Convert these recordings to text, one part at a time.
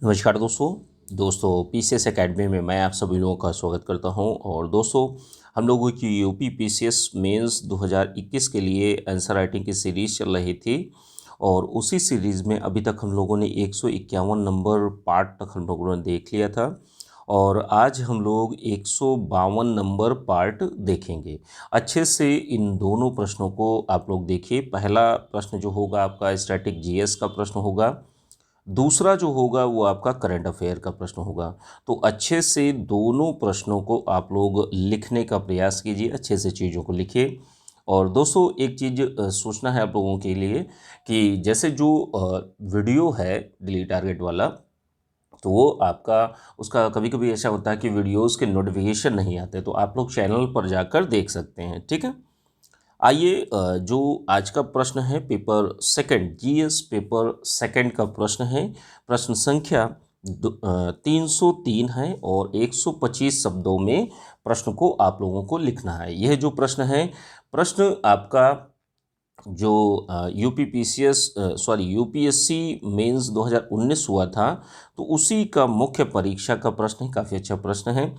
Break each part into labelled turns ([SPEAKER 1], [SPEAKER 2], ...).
[SPEAKER 1] नमस्कार दोस्तों PCS academy में मैं आप सभी लोगों का स्वागत करता हूं। और दोस्तों, हम लोगों की यूपी पीसीएस मेंस 2021 के लिए आंसर राइटिंग की सीरीज़ चल रही थी और उसी सीरीज़ में अभी तक हम लोगों ने 151 नंबर पार्ट तक हम लोगों ने देख लिया था और आज हम लोग 152 नंबर पार्ट देखेंगे। अच्छे से इन दोनों प्रश्नों को आप लोग देखिए। पहला प्रश्न जो होगा आपका स्टैटिक जीएस का प्रश्न होगा, दूसरा जो होगा वो आपका करंट अफेयर का प्रश्न होगा। तो अच्छे से दोनों प्रश्नों को आप लोग लिखने का प्रयास कीजिए, अच्छे से चीज़ों को लिखिए। और दोस्तों, एक चीज़ सोचना है आप लोगों के लिए कि जैसे जो वीडियो है डेली टारगेट वाला, तो वो आपका उसका कभी कभी ऐसा होता है कि वीडियोस के नोटिफिकेशन नहीं आते, तो आप लोग चैनल पर जाकर देख सकते हैं, ठीक है। आइए, जो आज का प्रश्न है paper second, GS paper second का प्रश्न है। प्रश्न संख्या 303 है और 125 शब्दों में प्रश्न को आप लोगों को लिखना है। यह जो प्रश्न है, प्रश्न आपका जो यूपीएससी मेंस 2019 हुआ था, तो उसी का मुख्य परीक्षा का प्रश्न है। काफ़ी अच्छा प्रश्न है,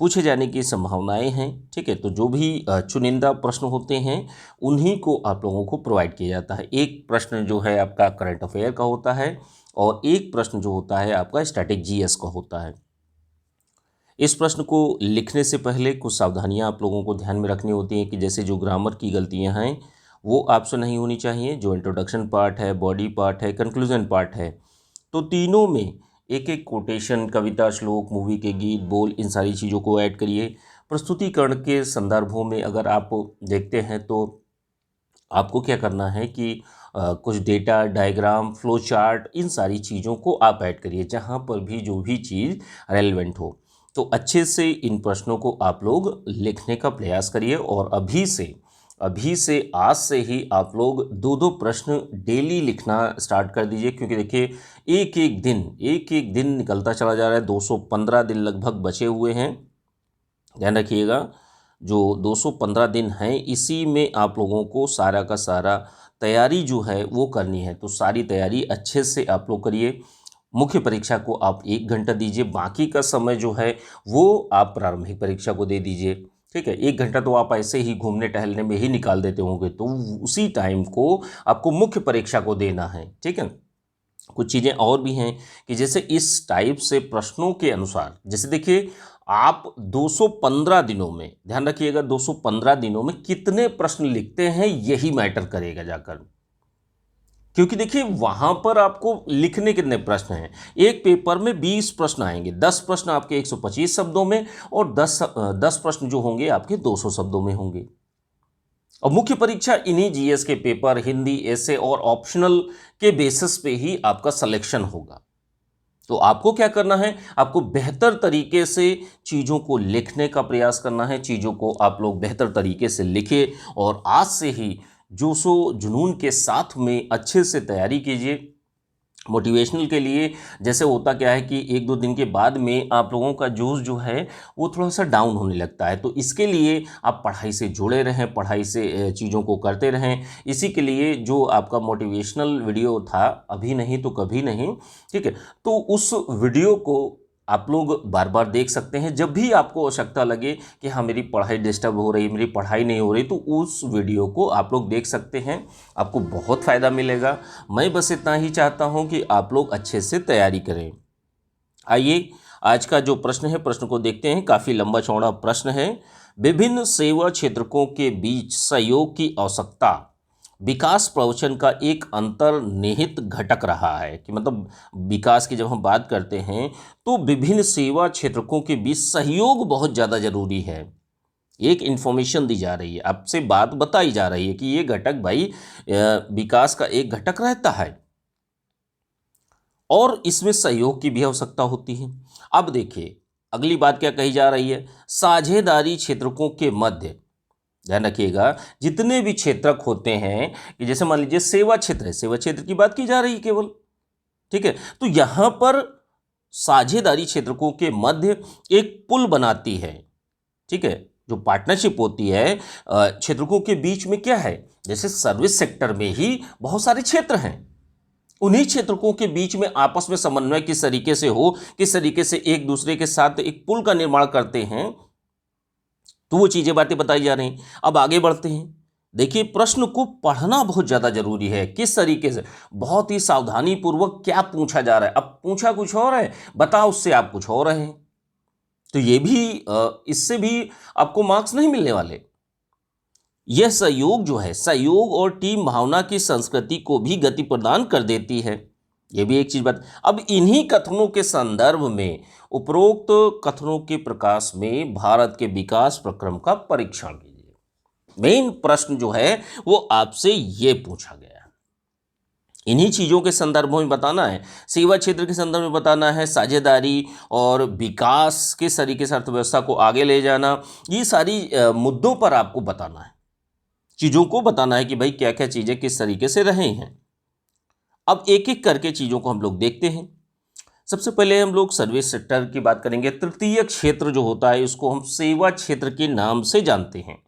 [SPEAKER 1] पूछे जाने की संभावनाएं हैं, ठीक है। तो जो भी चुनिंदा प्रश्न होते हैं उन्हीं को आप लोगों को प्रोवाइड किया जाता है। एक प्रश्न जो है आपका करंट अफेयर का होता है और एक प्रश्न जो होता है आपका स्टैटिक जीएस का होता है। इस प्रश्न को लिखने से पहले कुछ सावधानियां आप लोगों को ध्यान में रखनी होती हैं कि जैसे जो ग्रामर की गलतियां हैं वो आपसे नहीं होनी चाहिए। जो इंट्रोडक्शन पार्ट है, बॉडी पार्ट है, कंक्लूजन पार्ट है, तो तीनों में एक एक कोटेशन, कविता, श्लोक, मूवी के गीत, बोल, इन सारी चीज़ों को ऐड करिए। प्रस्तुतिकरण के संदर्भों में अगर आप देखते हैं तो आपको क्या करना है कि कुछ डेटा, डायग्राम, फ्लो चार्ट, इन सारी चीज़ों को आप ऐड करिए जहाँ पर भी जो भी चीज़ रेलेवेंट हो। तो अच्छे से इन प्रश्नों को आप लोग लिखने का प्रयास करिए और अभी से आज से ही आप लोग दो दो प्रश्न डेली लिखना स्टार्ट कर दीजिए, क्योंकि देखिए एक एक दिन निकलता चला जा रहा है। 215 दिन लगभग बचे हुए हैं, ध्यान रखिएगा। जो 215 दिन हैं इसी में आप लोगों को सारा का सारा तैयारी जो है वो करनी है। तो सारी तैयारी अच्छे से आप लोग करिए। मुख्य परीक्षा को आप 1 घंटा दीजिए, बाकी का समय जो है वो आप प्रारंभिक परीक्षा को दे दीजिए, ठीक है। 1 घंटा तो आप ऐसे ही घूमने टहलने में ही निकाल देते होंगे, तो उसी टाइम को आपको मुख्य परीक्षा को देना है, ठीक है। कुछ चीज़ें और भी हैं कि जैसे इस टाइप से प्रश्नों के अनुसार, जैसे देखिए आप 215 दिनों में, ध्यान रखिएगा, 215 दिनों में कितने प्रश्न लिखते हैं यही मैटर करेगा जाकर। क्योंकि देखिए वहां पर आपको लिखने कितने प्रश्न हैं। एक पेपर में 20 प्रश्न आएंगे, 10 प्रश्न आपके 125 शब्दों में और 10 प्रश्न जो होंगे आपके 200 शब्दों में होंगे। और मुख्य परीक्षा इन्हीं जीएस के पेपर, हिंदी, ऐसे और ऑप्शनल के बेसिस पे ही आपका सिलेक्शन होगा। तो आपको क्या करना है, आपको बेहतर तरीके से चीज़ों को लिखने का प्रयास करना है। चीज़ों को आप लोग बेहतर तरीके से लिखिए और आज से ही जोशो जुनून के साथ में अच्छे से तैयारी कीजिए। मोटिवेशनल के लिए जैसे होता क्या है कि 1-2 दिन के बाद में आप लोगों का जोश जो है वो थोड़ा सा डाउन होने लगता है। तो इसके लिए आप पढ़ाई से जुड़े रहें, पढ़ाई से चीज़ों को करते रहें। इसी के लिए जो आपका मोटिवेशनल वीडियो था, अभी नहीं तो कभी नहीं, ठीक है, तो उस वीडियो को आप लोग बार बार देख सकते हैं। जब भी आपको आवश्यकता लगे कि हाँ मेरी पढ़ाई डिस्टर्ब हो रही, मेरी पढ़ाई नहीं हो रही, तो उस वीडियो को आप लोग देख सकते हैं, आपको बहुत फ़ायदा मिलेगा। मैं बस इतना ही चाहता हूं कि आप लोग अच्छे से तैयारी करें। आइए, आज का जो प्रश्न है, प्रश्न को देखते हैं। काफ़ी लंबा चौड़ा प्रश्न है। विभिन्न सेवा क्षेत्रकों के बीच सहयोग की आवश्यकता विकास प्रवचन का एक अंतर्निहित घटक रहा है। कि मतलब विकास की जब हम बात करते हैं तो विभिन्न सेवा क्षेत्रकों के बीच सहयोग बहुत ज़्यादा जरूरी है। एक इन्फॉर्मेशन दी जा रही है, आपसे बात बताई जा रही है कि ये घटक भाई विकास का एक घटक रहता है और इसमें सहयोग की भी आवश्यकता होती है। अब देखिए अगली बात क्या कही जा रही है, साझेदारी क्षेत्रकों के मध्य, ध्यान रखिएगा, जितने भी क्षेत्रक होते हैं कि जैसे मान लीजिए सेवा क्षेत्र है, सेवा क्षेत्र की बात की जा रही है केवल, ठीक है। तो यहां पर साझेदारी क्षेत्रकों के मध्य एक पुल बनाती है, ठीक है। जो पार्टनरशिप होती है क्षेत्रकों के बीच में क्या है, जैसे सर्विस सेक्टर में ही बहुत सारे क्षेत्र हैं, उन्हीं क्षेत्रकों के बीच में आपस में समन्वय किस तरीके से हो, किस तरीके से एक दूसरे के साथ एक पुल का निर्माण करते हैं, तो वो चीजें बातें बताई जा रही हैं। अब आगे बढ़ते हैं। देखिए, प्रश्न को पढ़ना बहुत ज्यादा जरूरी है। किस तरीके से, बहुत ही सावधानी पूर्वक क्या पूछा जा रहा है। अब पूछा कुछ और है, बता उससे आप कुछ और रहे हैं, तो ये भी इससे भी आपको मार्क्स नहीं मिलने वाले। यह सहयोग जो है, सहयोग और टीम भावना की संस्कृति को भी गति प्रदान कर देती है। यह भी एक चीज बात। अब इन्हीं कथनों के संदर्भ में, उपरोक्त कथनों के प्रकाश में भारत के विकास प्रक्रम का परीक्षण कीजिए। मेन प्रश्न जो है वो आपसे ये पूछा गया है। इन्हीं चीजों के संदर्भ में बताना है, सेवा क्षेत्र के संदर्भ में बताना है, साझेदारी और विकास किस तरीके से अर्थव्यवस्था को आगे ले जाना, ये सारी मुद्दों पर आपको बताना है, चीजों को बताना है कि भाई क्या क्या चीजें किस तरीके से रहे हैं। अब एक एक करके चीजों को हम लोग देखते हैं। सबसे पहले हम लोग सर्विस सेक्टर की बात करेंगे। तृतीय क्षेत्र जो होता है इसको हम सेवा क्षेत्र के नाम से जानते हैं।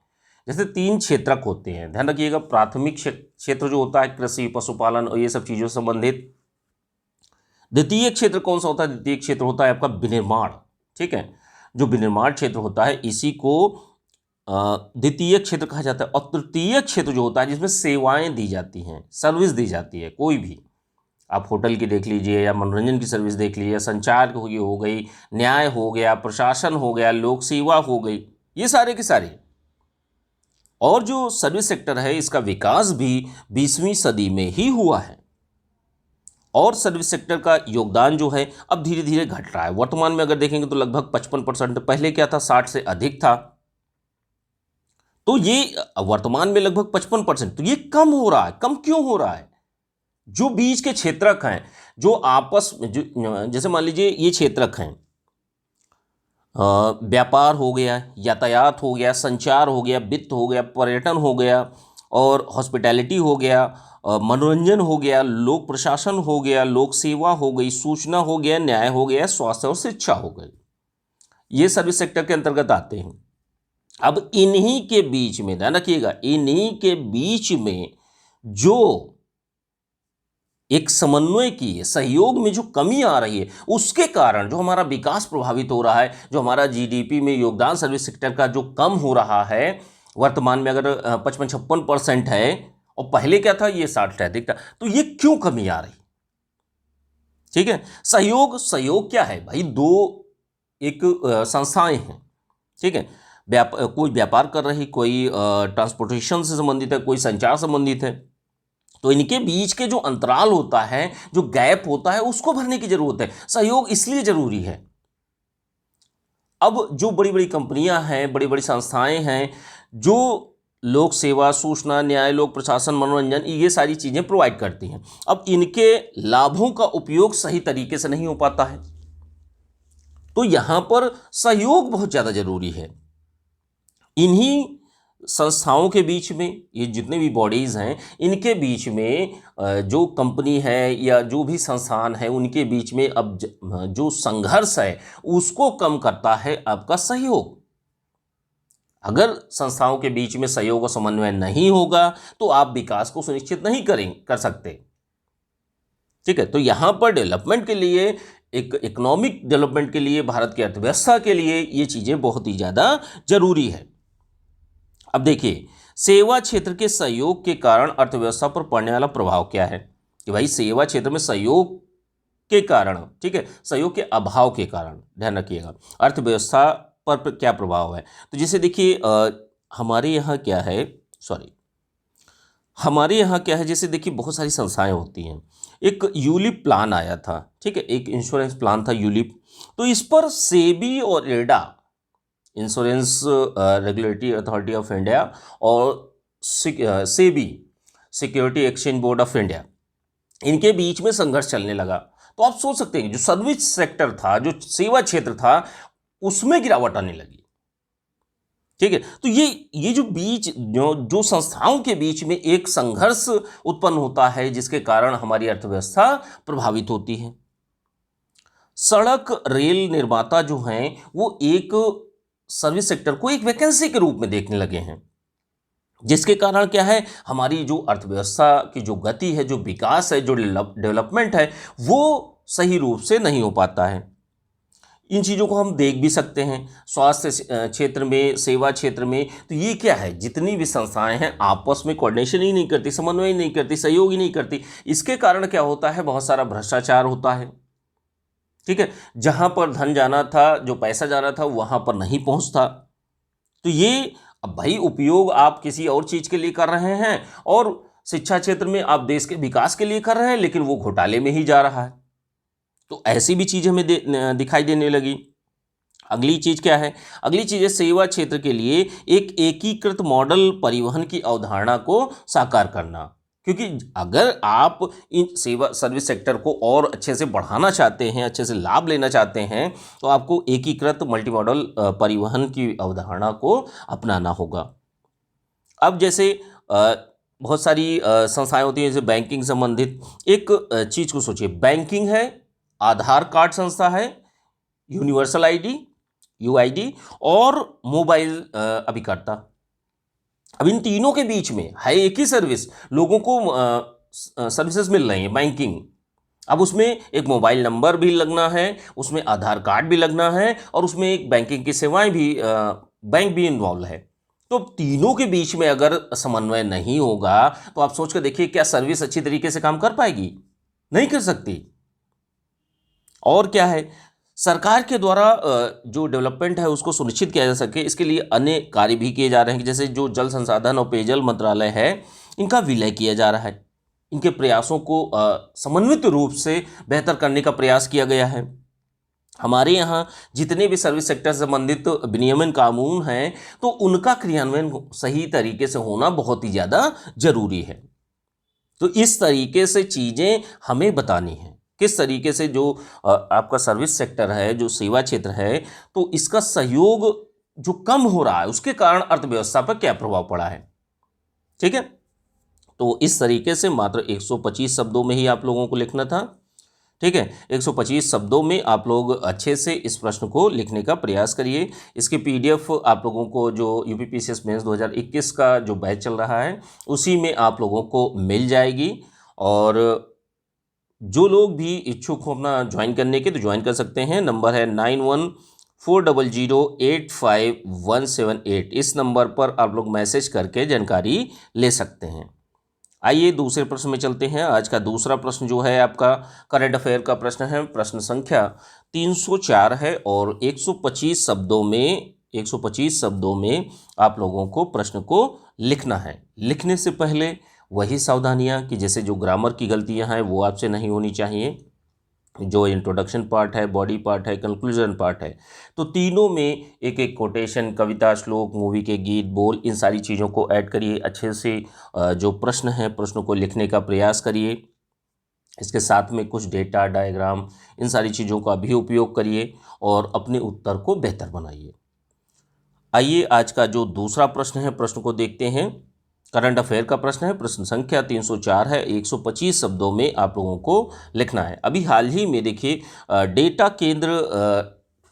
[SPEAKER 1] जैसे 3 क्षेत्रक होते हैं, ध्यान रखिएगा। प्राथमिक क्षेत्र जो होता है कृषि, पशुपालन और ये सब चीजों से संबंधित। द्वितीय क्षेत्र कौन सा होता है? द्वितीय क्षेत्र होता है आपका विनिर्माण, ठीक है। जो विनिर्माण क्षेत्र होता है इसी को द्वितीय क्षेत्र कहा जाता है। और तृतीय क्षेत्र जो होता है जिसमें सेवाएं दी जाती हैं, सर्विस दी जाती है, कोई भी आप होटल की देख लीजिए, या मनोरंजन की सर्विस देख लीजिए, संचार की हो गई, न्याय हो गया, प्रशासन हो गया, लोक सेवा हो गई, ये सारे के सारे। और जो सर्विस सेक्टर है इसका विकास भी 20वीं सदी में ही हुआ है। और सर्विस सेक्टर का योगदान जो है अब धीरे धीरे घट रहा है। वर्तमान में अगर देखेंगे तो लगभग 55%, पहले क्या था 60 से अधिक था, तो ये वर्तमान में लगभग 55%। तो ये कम हो रहा है। कम क्यों हो रहा है? जो बीच के क्षेत्रक हैं, जो आपस में जैसे मान लीजिए ये क्षेत्रक हैं, व्यापार हो गया, यातायात हो गया, संचार हो गया, वित्त हो गया, पर्यटन हो गया, और हॉस्पिटैलिटी हो गया, मनोरंजन हो गया, लोक प्रशासन हो गया, लोक सेवा हो गई, सूचना हो गया, न्याय हो गया, स्वास्थ्य और शिक्षा हो गई, ये सर्विस सेक्टर के अंतर्गत आते हैं। अब इन्हीं के बीच में, ध्यान रखिएगा, इन्हीं के बीच में जो एक समन्वय की, सहयोग में जो कमी आ रही है, उसके कारण जो हमारा विकास प्रभावित हो रहा है, जो हमारा जीडीपी में योगदान सर्विस सेक्टर का जो कम हो रहा है, वर्तमान में अगर 55-56% है और पहले क्या था, ये 60 से अधिक था, तो ये क्यों कमी आ रही? ठीक है। सहयोग क्या है भाई? दो एक संस्थाएं हैं, ठीक है। कोई व्यापार कर रही, कोई ट्रांसपोर्टेशन से संबंधित है, कोई संचार संबंधित है, तो इनके बीच के जो अंतराल होता है, जो गैप होता है, उसको भरने की जरूरत है। सहयोग इसलिए जरूरी है। अब जो बड़ी बड़ी कंपनियां हैं, बड़ी बड़ी संस्थाएं हैं, जो लोक सेवा, सूचना, न्याय, लोक प्रशासन, मनोरंजन, ये सारी चीजें प्रोवाइड करती हैं, अब इनके लाभों का उपयोग सही तरीके से नहीं हो पाता है, तो यहां पर सहयोग बहुत ज्यादा जरूरी है। इन्हीं संस्थाओं के बीच में, ये जितने भी बॉडीज़ हैं, इनके बीच में जो कंपनी है या जो भी संस्थान है, उनके बीच में अब जो संघर्ष है उसको कम करता है आपका सहयोग। अगर संस्थाओं के बीच में सहयोग और समन्वय नहीं होगा तो आप विकास को सुनिश्चित नहीं कर सकते, ठीक है। तो यहाँ पर डेवलपमेंट के लिए, एक इकोनॉमिक डेवलपमेंट के लिए, भारत की अर्थव्यवस्था के लिए ये चीज़ें बहुत ही ज़्यादा जरूरी है। अब देखिए, सेवा क्षेत्र के सहयोग के कारण अर्थव्यवस्था पर पड़ने वाला प्रभाव क्या है, कि भाई सेवा क्षेत्र में सहयोग के कारण, ठीक है, सहयोग के अभाव के कारण, ध्यान रखिएगा, अर्थव्यवस्था पर क्या प्रभाव है। तो जैसे देखिए हमारे यहाँ क्या है, हमारे यहाँ क्या है, जैसे देखिए बहुत सारी संस्थाएं होती हैं। एक यूलिप प्लान आया था, ठीक है, एक इंश्योरेंस प्लान था यूलिप। तो इस पर सेबी और IRDA, insurance regulatory authority of India, और SEBI, security exchange board of India, इनके बीच में संघर्ष चलने लगा। तो आप सोच सकते हैं जो सर्विस सेक्टर था, जो सेवा क्षेत्र था, उसमें गिरावट आने लगी, ठीक है। तो ये जो बीच जो संस्थाओं के बीच में एक संघर्ष उत्पन्न होता है, जिसके कारण हमारी अर्थव्यवस्था प्रभावित होती है। सड़क रेल निर्माता जो हैं वो एक सर्विस सेक्टर को एक वैकेंसी के रूप में देखने लगे हैं। जिसके कारण क्या है, हमारी जो अर्थव्यवस्था की जो गति है, जो विकास है, जो डेवलपमेंट है, वो सही रूप से नहीं हो पाता है। इन चीज़ों को हम देख भी सकते हैं स्वास्थ्य क्षेत्र में, सेवा क्षेत्र में। तो ये क्या है, जितनी भी संस्थाएं हैं आपस में कोऑर्डिनेशन ही नहीं करती, समन्वय ही नहीं करती, सहयोग ही नहीं करती। इसके कारण क्या होता है, बहुत सारा भ्रष्टाचार होता है। ठीक है, जहां पर धन जाना था, जो पैसा जाना था, वहां पर नहीं पहुंचता। तो ये, अब भाई उपयोग आप किसी और चीज के लिए कर रहे हैं, और शिक्षा क्षेत्र में आप देश के विकास के लिए कर रहे हैं, लेकिन वो घोटाले में ही जा रहा है। तो ऐसी भी चीज हमें दिखाई देने लगी। अगली चीज क्या है, अगली चीज है सेवा क्षेत्र के लिए एक एकीकृत मॉडल परिवहन की अवधारणा को साकार करना। क्योंकि अगर आप इन सेवा सर्विस सेक्टर को और अच्छे से बढ़ाना चाहते हैं, अच्छे से लाभ लेना चाहते हैं, तो आपको एकीकृत मल्टी मॉडल परिवहन की अवधारणा को अपनाना होगा। अब जैसे बहुत सारी संस्थाएं होती हैं, जैसे बैंकिंग संबंधित एक चीज को सोचिए, बैंकिंग है, आधार कार्ड संस्था है, यूनिवर्सल आईडी यूआईडी, और मोबाइल अभिकर्ता। अब इन तीनों के बीच में है एक ही सर्विस, लोगों को सर्विसेज मिल रही हैं, बैंकिंग। अब उसमें एक मोबाइल नंबर भी लगना है, उसमें आधार कार्ड भी लगना है, और उसमें एक बैंकिंग की सेवाएं भी, बैंक भी इन्वॉल्व है। तो तीनों के बीच में अगर समन्वय नहीं होगा, तो आप सोच कर देखिए, क्या सर्विस अच्छी तरीके से काम कर पाएगी? नहीं कर सकती। और क्या है, सरकार के द्वारा जो डेवलपमेंट है उसको सुनिश्चित किया जा सके, इसके लिए अनेक कार्य भी किए जा रहे हैं। जैसे जो जल संसाधन और पेयजल मंत्रालय है, इनका विलय किया जा रहा है। इनके प्रयासों को समन्वित रूप से बेहतर करने का प्रयास किया गया है। हमारे यहाँ जितने भी सर्विस सेक्टर से संबंधित विनियमन कानून हैं, तो उनका क्रियान्वयन सही तरीके से होना बहुत ही ज़्यादा जरूरी है। तो इस तरीके से चीज़ें हमें बतानी हैं, किस तरीके से जो आपका सर्विस सेक्टर है, जो सेवा क्षेत्र है, तो इसका सहयोग जो कम हो रहा है, उसके कारण अर्थव्यवस्था पर क्या प्रभाव पड़ा है। ठीक है, तो इस तरीके से मात्र 125 शब्दों में ही आप लोगों को लिखना था। ठीक है, 125 शब्दों में आप लोग अच्छे से इस प्रश्न को लिखने का प्रयास करिए। इसकी पीडीएफ आप लोगों को जो यूपीपीसीएस मेंस 2021 का जो बैच चल रहा है, उसी में आप लोगों को मिल जाएगी। और जो लोग भी इच्छुक हो अपना ज्वाइन करने के, तो ज्वाइन कर सकते हैं। नंबर है 9140085178। इस नंबर पर आप लोग मैसेज करके जानकारी ले सकते हैं। आइए दूसरे प्रश्न में चलते हैं। आज का दूसरा प्रश्न जो है आपका करंट अफेयर का प्रश्न है। प्रश्न संख्या 304 है, और 125 शब्दों में आप लोगों को प्रश्न को लिखना है। लिखने से पहले वही सावधानियां कि जैसे जो ग्रामर की गलतियां हैं वो आपसे नहीं होनी चाहिए। जो इंट्रोडक्शन पार्ट है, बॉडी पार्ट है, कंक्लूजन पार्ट है, तो तीनों में एक एक कोटेशन, कविता, श्लोक, मूवी के गीत, बोल, इन सारी चीज़ों को ऐड करिए। अच्छे से जो प्रश्न है, प्रश्नों को लिखने का प्रयास करिए। इसके साथ में कुछ डेटा, डायग्राम, इन सारी चीज़ों का भी उपयोग करिए और अपने उत्तर को बेहतर बनाइए। आइए आज का जो दूसरा प्रश्न है, प्रश्न को देखते हैं। करंट अफेयर का प्रश्न है। प्रश्न संख्या 304 है। 125 शब्दों में आप लोगों को लिखना है। अभी हाल ही में देखिए, डेटा केंद्र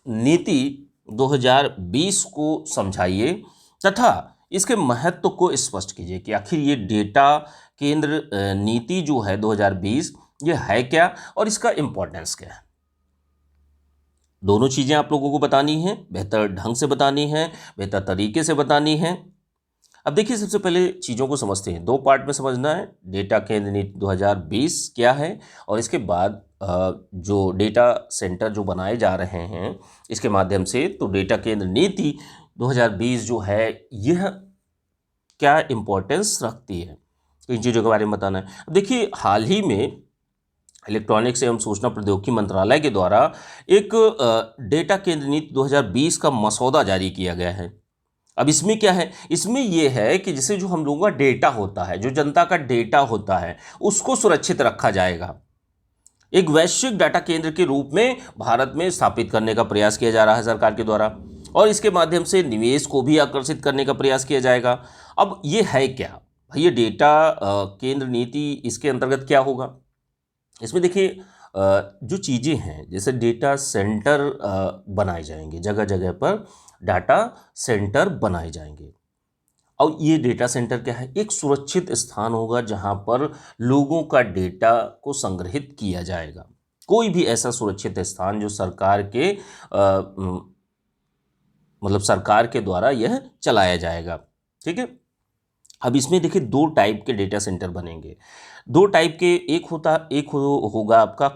[SPEAKER 1] नीति 2020 को समझाइए तथा इसके महत्व को स्पष्ट कीजिए कि आखिर ये डेटा केंद्र नीति जो है 2020, ये है क्या और इसका इम्पोर्टेंस क्या है। दोनों चीज़ें आप लोगों को बतानी है, बेहतर ढंग से बतानी है, बेहतर तरीके से बतानी है। अब देखिए, सबसे पहले चीज़ों को समझते हैं। दो पार्ट में समझना है। डेटा केंद्र नीति 2020 क्या है, और इसके बाद जो डेटा सेंटर जो बनाए जा रहे हैं इसके माध्यम से, तो डेटा केंद्र नीति 2020 जो है यह क्या इम्पोर्टेंस रखती है, तो इन चीज़ों के बारे में बताना है। अब देखिए, हाल ही में इलेक्ट्रॉनिक्स एवं सूचना प्रौद्योगिकी मंत्रालय के द्वारा एक डेटा केंद्र नीति 2020 का मसौदा जारी किया गया है। अब इसमें क्या है, इसमें यह है कि जैसे जो हम लोगों का डेटा होता है, जो जनता का डेटा होता है, उसको सुरक्षित रखा जाएगा। एक वैश्विक डाटा केंद्र के रूप में भारत में स्थापित करने का प्रयास किया जा रहा है सरकार के द्वारा, और इसके माध्यम से निवेश को भी आकर्षित करने का प्रयास किया जाएगा। अब ये है क्या भाई, ये डेटा केंद्र नीति, इसके अंतर्गत क्या होगा। इसमें देखिए, जो चीज़ें हैं, जैसे डेटा सेंटर बनाए जाएंगे, जगह जगह पर डाटा सेंटर बनाए जाएंगे, और ये डेटा सेंटर क्या है? एक सुरक्षित स्थान होगा जहाँ पर लोगों का डेटा को संग्रहित किया जाएगा। कोई भी ऐसा सुरक्षित स्थान जो सरकार के मतलब सरकार के द्वारा यह चलाया जाएगा। ठीक है। अब इसमें देखिए दो टाइप के डेटा सेंटर बनेंगे। दो टाइप के, होगा आपका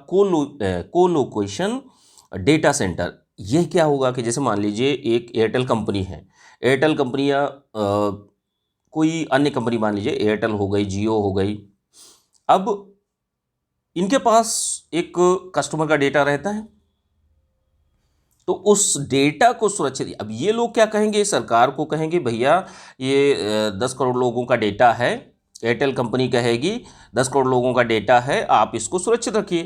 [SPEAKER 1] कोलोकेशन डेटा सेंटर। यह क्या होगा कि जैसे मान लीजिए एक एयरटेल कंपनी है, एयरटेल कंपनी या कोई अन्य कंपनी, मान लीजिए एयरटेल हो गई, जियो हो गई। अब इनके पास एक कस्टमर का डेटा रहता है, तो उस डेटा को सुरक्षित, अब ये लोग क्या कहेंगे, सरकार को कहेंगे भैया ये 10 करोड़ लोगों का डेटा है, एयरटेल कंपनी कहेगी 10 करोड़ लोगों का डेटा है, आप इसको सुरक्षित रखिए।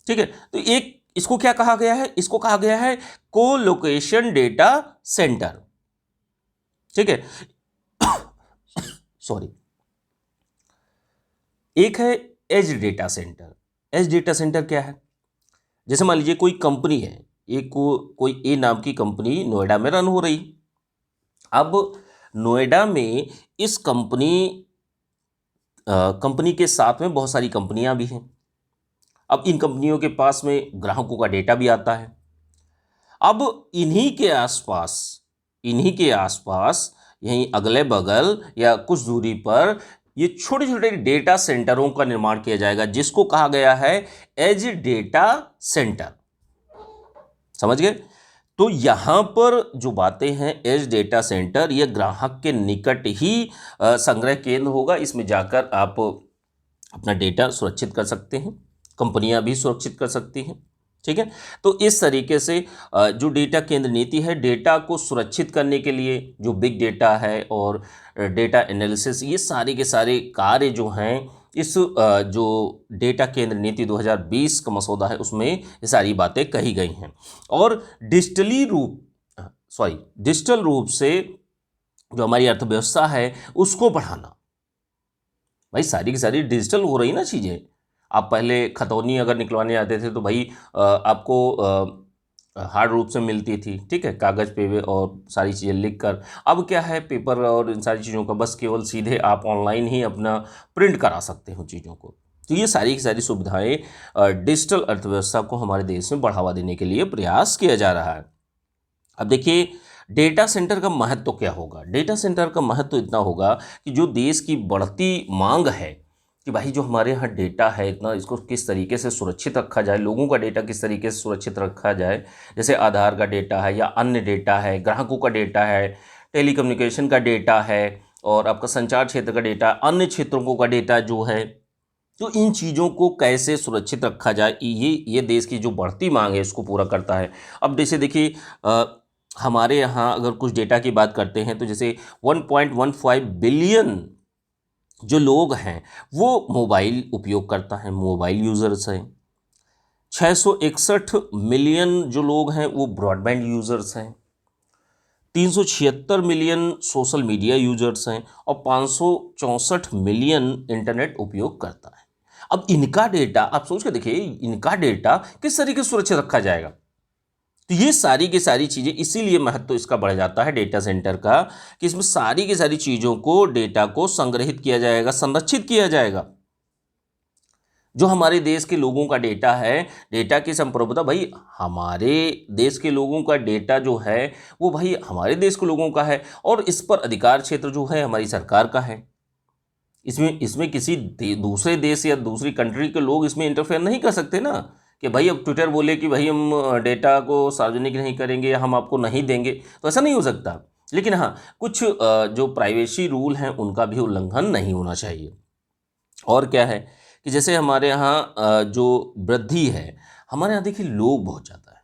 [SPEAKER 1] ठीक है। तो एक इसको क्या कहा गया है? इसको कहा गया है कोलोकेशन डेटा सेंटर। ठीक है। सॉरी। एक है edge data centre. Edge data centre क्या है? जैसे मान लीजिए कोई कंपनी है, कोई ए नाम की कंपनी नोएडा में रन हो रही। अब नोएडा में इस कंपनी के साथ में बहुत सारी कंपनियां भी हैं। अब इन कंपनियों के पास में ग्राहकों का डेटा भी आता है। अब इन्हीं के आसपास यहीं अगले बगल या कुछ दूरी पर ये छोटे छोटे डेटा सेंटरों का निर्माण किया जाएगा, जिसको कहा गया है एज डेटा सेंटर। समझ गए? तो यहां पर जो बातें हैं, एज डेटा सेंटर, यह ग्राहक के निकट ही संग्रह केंद्र होगा। इसमें जाकर आप अपना डेटा सुरक्षित कर सकते हैं, कंपनियां भी सुरक्षित कर सकती हैं। ठीक है। तो इस तरीके से जो डेटा केंद्र नीति है, डेटा को सुरक्षित करने के लिए जो बिग डेटा है और डेटा एनालिसिस, ये सारे के सारे कार्य जो हैं, इस जो डेटा केंद्र नीति 2020 का मसौदा है उसमें ये सारी बातें कही गई हैं। और डिजिटल रूप से जो हमारी अर्थव्यवस्था है उसको बढ़ाना। भाई सारी की सारी डिजिटल हो रही ना चीज़ें। आप पहले खतौनी अगर निकलवाने आते थे तो भाई आपको हार्ड रूप से मिलती थी, ठीक है, कागज़ पे और सारी चीज़ें लिख कर। अब क्या है, पेपर और इन सारी चीज़ों का बस केवल सीधे आप ऑनलाइन ही अपना प्रिंट करा सकते हो चीज़ों को। तो ये सारी की सारी सुविधाएं डिजिटल अर्थव्यवस्था को हमारे देश में बढ़ावा देने के लिए प्रयास किया जा रहा है। अब देखिए डेटा सेंटर का महत्व क्या होगा। डेटा सेंटर का महत्व इतना होगा कि जो देश की बढ़ती मांग है कि भाई जो हमारे यहाँ डेटा है इतना, इसको किस तरीके से सुरक्षित रखा जाए, लोगों का डेटा किस तरीके से सुरक्षित रखा जाए। जैसे आधार का डेटा है या अन्य डेटा है, ग्राहकों का डेटा है, टेलीकम्युनिकेशन का डेटा है, और आपका संचार क्षेत्र का डेटा, अन्य क्षेत्रों का डेटा जो है, तो इन चीज़ों को कैसे सुरक्षित रखा जाए, ये देश की जो बढ़ती मांग है इसको पूरा करता है। अब जैसे देखिए हमारे यहाँ अगर कुछ डेटा की बात करते हैं तो जैसे 1.15 बिलियन जो लोग हैं वो मोबाइल उपयोग करता है, मोबाइल यूज़र्स हैं। 661 मिलियन जो लोग हैं वो ब्रॉडबैंड यूज़र्स हैं। 376 मिलियन सोशल मीडिया यूज़र्स हैं और 564 मिलियन इंटरनेट उपयोग करता है। अब इनका डेटा आप सोच के देखिए, इनका डेटा किस तरीके से सुरक्षित रखा जाएगा। तो ये सारी की सारी चीज़ें, इसीलिए महत्व इसका बढ़ जाता है डेटा सेंटर का, कि इसमें सारी की सारी चीज़ों को, डेटा को संग्रहित किया जाएगा, संरक्षित किया जाएगा। जो हमारे देश के लोगों का डेटा है, डेटा की संप्रभुता, भाई हमारे देश के लोगों का डेटा जो है वो भाई हमारे देश के लोगों का है, और इस पर अधिकार क्षेत्र जो है हमारी सरकार का है। इसमें किसी दूसरे देश या दूसरी कंट्री के लोग इसमें इंटरफेयर नहीं कर सकते ना, कि भाई अब ट्विटर बोले कि भाई हम डेटा को सार्वजनिक नहीं करेंगे या हम आपको नहीं देंगे, तो ऐसा नहीं हो सकता। लेकिन हाँ, कुछ जो प्राइवेसी रूल हैं उनका भी उल्लंघन नहीं होना चाहिए। और क्या है कि जैसे हमारे यहाँ जो वृद्धि है, हमारे यहाँ देखिए लोग बहुत ज़्यादा है,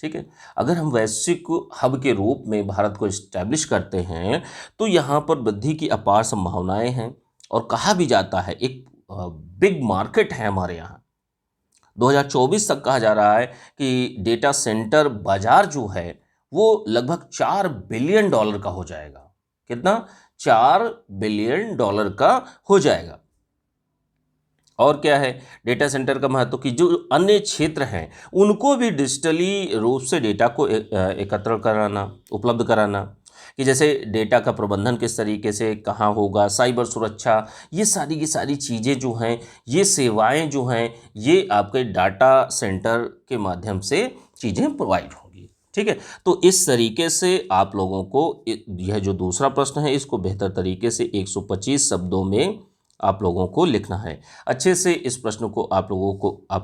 [SPEAKER 1] ठीक है। अगर हम वैश्विक हब के रूप में भारत को इस्टेब्लिश करते हैं तो यहाँ पर वृद्धि की अपार संभावनाएं हैं, और कहा भी जाता है एक बिग मार्केट है हमारे यहाँ। 2024 तक कहा जा रहा है कि डेटा सेंटर बाजार जो है वो लगभग $4 बिलियन का हो जाएगा। कितना? $4 बिलियन का हो जाएगा। और क्या है डेटा सेंटर का महत्व, कि जो अन्य क्षेत्र हैं उनको भी डिजिटली रूप से डेटा को एकत्र कराना, उपलब्ध कराना। कि जैसे डेटा का प्रबंधन किस तरीके से कहाँ होगा, साइबर सुरक्षा, ये सारी की सारी चीज़ें जो हैं, ये सेवाएं जो हैं, ये आपके डाटा सेंटर के माध्यम से चीज़ें प्रोवाइड होंगी। ठीक है, तो इस तरीके से आप लोगों को यह जो दूसरा प्रश्न है इसको बेहतर तरीके से 125 शब्दों में आप लोगों को लिखना है। अच्छे से इस प्रश्न को आप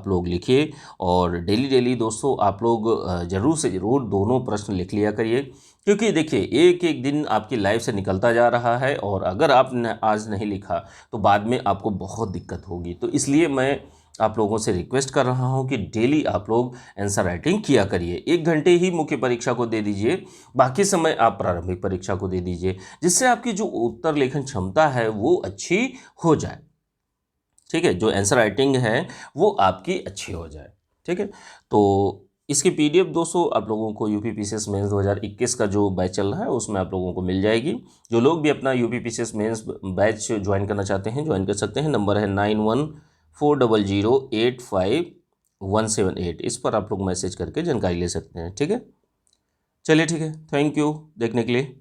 [SPEAKER 1] लोग लिखिए और डेली डेली दोस्तों आप लोग ज़रूर से ज़रूर दोनों प्रश्न लिख लिया करिए, क्योंकि देखिए एक एक दिन आपकी लाइफ से निकलता जा रहा है और अगर आपने आज नहीं लिखा तो बाद में आपको बहुत दिक्कत होगी। तो इसलिए मैं आप लोगों से रिक्वेस्ट कर रहा हूं कि डेली आप लोग आंसर राइटिंग किया करिए। 1 घंटे ही मुख्य परीक्षा को दे दीजिए, बाकी समय आप प्रारंभिक परीक्षा को दे दीजिए, जिससे आपकी जो उत्तर लेखन क्षमता है वो अच्छी हो जाए। ठीक है, जो आंसर राइटिंग है वो आपकी अच्छी हो जाए। ठीक है, तो इसकी पीडीएफ दोस्तों आप लोगों को यूपी पीसीएस मेंस 2021 का जो बैच चल रहा है उसमें आप लोगों को मिल जाएगी। जो लोग भी अपना UP PCS mains batch join करना चाहते हैं ज्वाइन कर सकते हैं। नंबर है 9140085178। इस पर आप लोग मैसेज करके जानकारी ले सकते हैं। ठीक है, चलिए ठीक है, थैंक यू देखने के लिए।